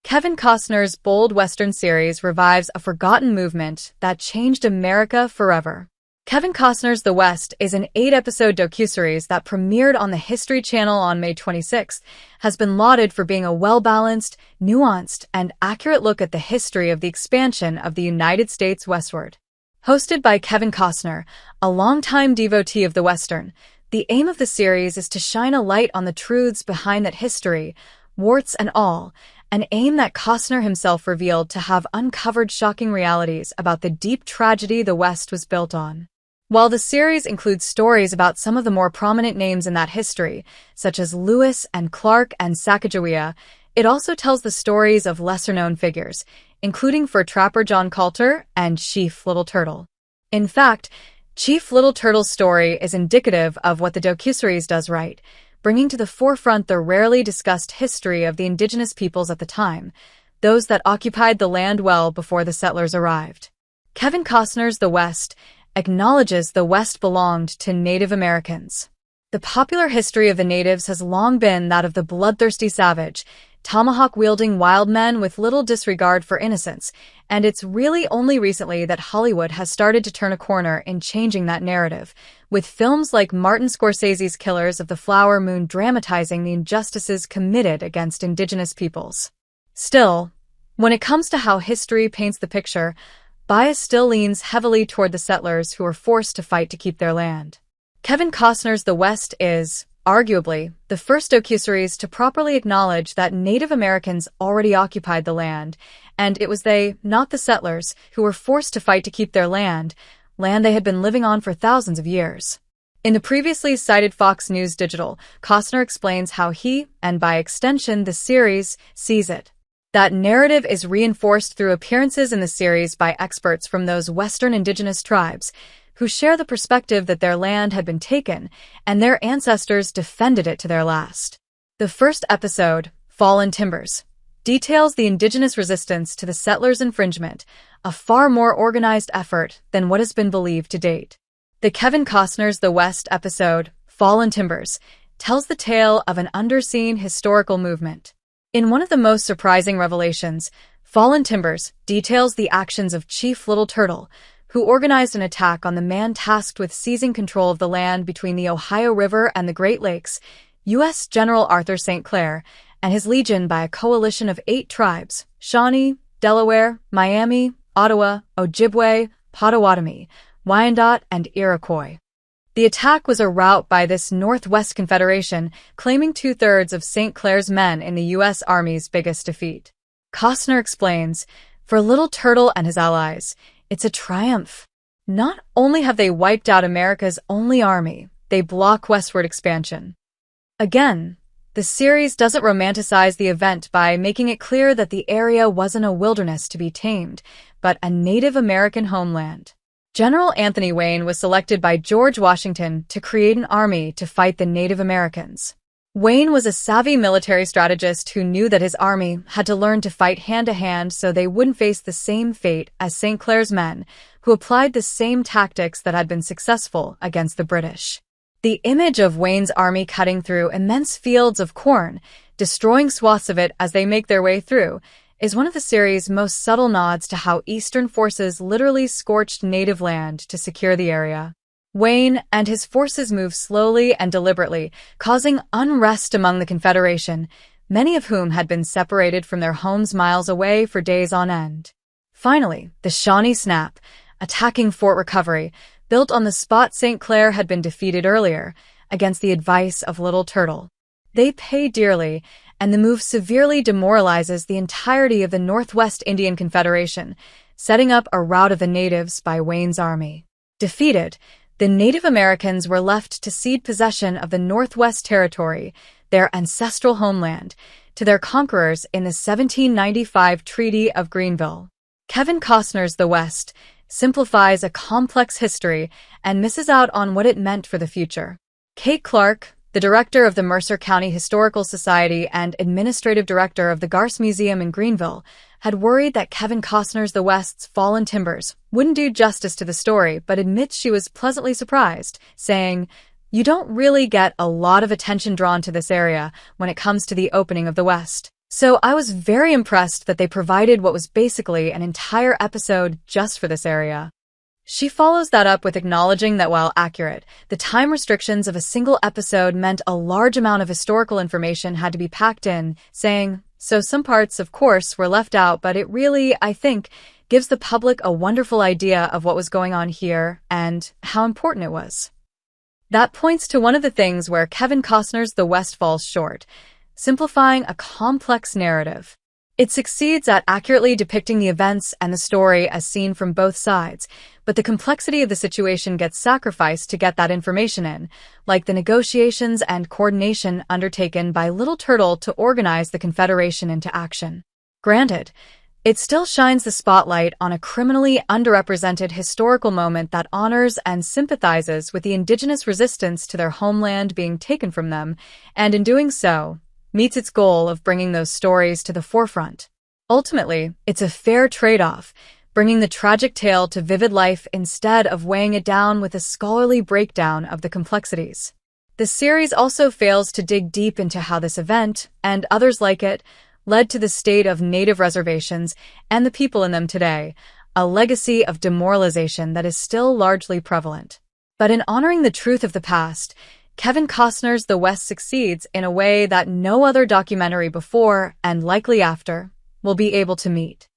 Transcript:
Kevin Costner's bold Western series revives a forgotten movement that changed America forever. Kevin Costner's The West is an 8-episode docuseries that premiered on the History Channel on May 26th, has been lauded for being a well-balanced, nuanced, and accurate look at the history of the expansion of the United States westward. Hosted by Kevin Costner, a longtime devotee of the Western, the aim of the series is to shine a light on the truths behind that history, warts and all, an aim that Costner himself revealed to have uncovered shocking realities about the deep tragedy the West was built on. While the series includes stories about some of the more prominent names in that history, such as Lewis and Clark and Sacagawea, it also tells the stories of lesser-known figures, including fur trapper John Colter and Chief Little Turtle. In fact, Chief Little Turtle's story is indicative of what the docuseries does right, bringing to the forefront the rarely discussed history of the Indigenous peoples at the time, those that occupied the land well before the settlers arrived. Kevin Costner's The West acknowledges the West belonged to Native Americans. The popular history of the natives has long been that of the bloodthirsty savage, tomahawk-wielding wild men with little disregard for innocence, and it's really only recently that Hollywood has started to turn a corner in changing that narrative, with films like Martin Scorsese's Killers of the Flower Moon dramatizing the injustices committed against Indigenous peoples. Still, when it comes to how history paints the picture, bias still leans heavily toward the settlers who were forced to fight to keep their land. Kevin Costner's The West is, arguably, the first docuseries to properly acknowledge that Native Americans already occupied the land, and it was they, not the settlers, who were forced to fight to keep their land they had been living on for thousands of years. In the previously cited Fox News Digital, Costner explains how he, and by extension the series, sees it. That narrative is reinforced through appearances in the series by experts from those Western Indigenous tribes, who share the perspective that their land had been taken, and their ancestors defended it to their last. The first episode, Fallen Timbers, details the Indigenous resistance to the settlers' infringement, a far more organized effort than what has been believed to date. The Kevin Costner's The West episode, Fallen Timbers, tells the tale of an underseen historical movement. In one of the most surprising revelations, Fallen Timbers details the actions of Chief Little Turtle, who organized an attack on the man tasked with seizing control of the land between the Ohio River and the Great Lakes, U.S. General Arthur St. Clair, and his legion by a coalition of 8 tribes: Shawnee, Delaware, Miami, Ottawa, Ojibwe, Potawatomi, Wyandot, and Iroquois. The attack was a rout by this Northwest Confederation, claiming 2/3 of St. Clair's men in the U.S. Army's biggest defeat. Costner explains, for Little Turtle and his allies, it's a triumph. Not only have they wiped out America's only army, they block westward expansion. Again, the series doesn't romanticize the event by making it clear that the area wasn't a wilderness to be tamed, but a Native American homeland. General Anthony Wayne was selected by George Washington to create an army to fight the Native Americans. Wayne was a savvy military strategist who knew that his army had to learn to fight hand-to-hand so they wouldn't face the same fate as St. Clair's men, who applied the same tactics that had been successful against the British. The image of Wayne's army cutting through immense fields of corn, destroying swaths of it as they make their way through, is one of the series' most subtle nods to how Eastern forces literally scorched native land to secure the area. Wayne and his forces moved slowly and deliberately, causing unrest among the Confederation, many of whom had been separated from their homes miles away for days on end. Finally, the Shawnee snap, attacking Fort Recovery, built on the spot St. Clair had been defeated earlier, against the advice of Little Turtle. They pay dearly, and the move severely demoralizes the entirety of the Northwest Indian Confederation, setting up a rout of the natives by Wayne's army. Defeated, the Native Americans were left to cede possession of the Northwest Territory, their ancestral homeland, to their conquerors in the 1795 Treaty of Greenville. Kevin Costner's The West simplifies a complex history and misses out on what it meant for the future. Kate Clark, the director of the Mercer County Historical Society and administrative director of the Garce Museum in Greenville, had worried that Kevin Costner's The West's Fallen Timbers wouldn't do justice to the story, but admits she was pleasantly surprised, saying, "You don't really get a lot of attention drawn to this area when it comes to the opening of the West." So I was very impressed that they provided what was basically an entire episode just for this area. She follows that up with acknowledging that while accurate, the time restrictions of a single episode meant a large amount of historical information had to be packed in, saying, "So some parts, of course, were left out, but it really, I think, gives the public a wonderful idea of what was going on here and how important it was." That points to one of the things where Kevin Costner's The West falls short, simplifying a complex narrative. It succeeds at accurately depicting the events and the story as seen from both sides, but the complexity of the situation gets sacrificed to get that information in, like the negotiations and coordination undertaken by Little Turtle to organize the Confederation into action. Granted, it still shines the spotlight on a criminally underrepresented historical moment that honors and sympathizes with the Indigenous resistance to their homeland being taken from them, and in doing so, meets its goal of bringing those stories to the forefront. Ultimately, it's a fair trade-off, bringing the tragic tale to vivid life instead of weighing it down with a scholarly breakdown of the complexities. The series also fails to dig deep into how this event, and others like it, led to the state of native reservations and the people in them today, a legacy of demoralization that is still largely prevalent. But in honoring the truth of the past, Kevin Costner's The West succeeds in a way that no other documentary before, and likely after, will be able to meet.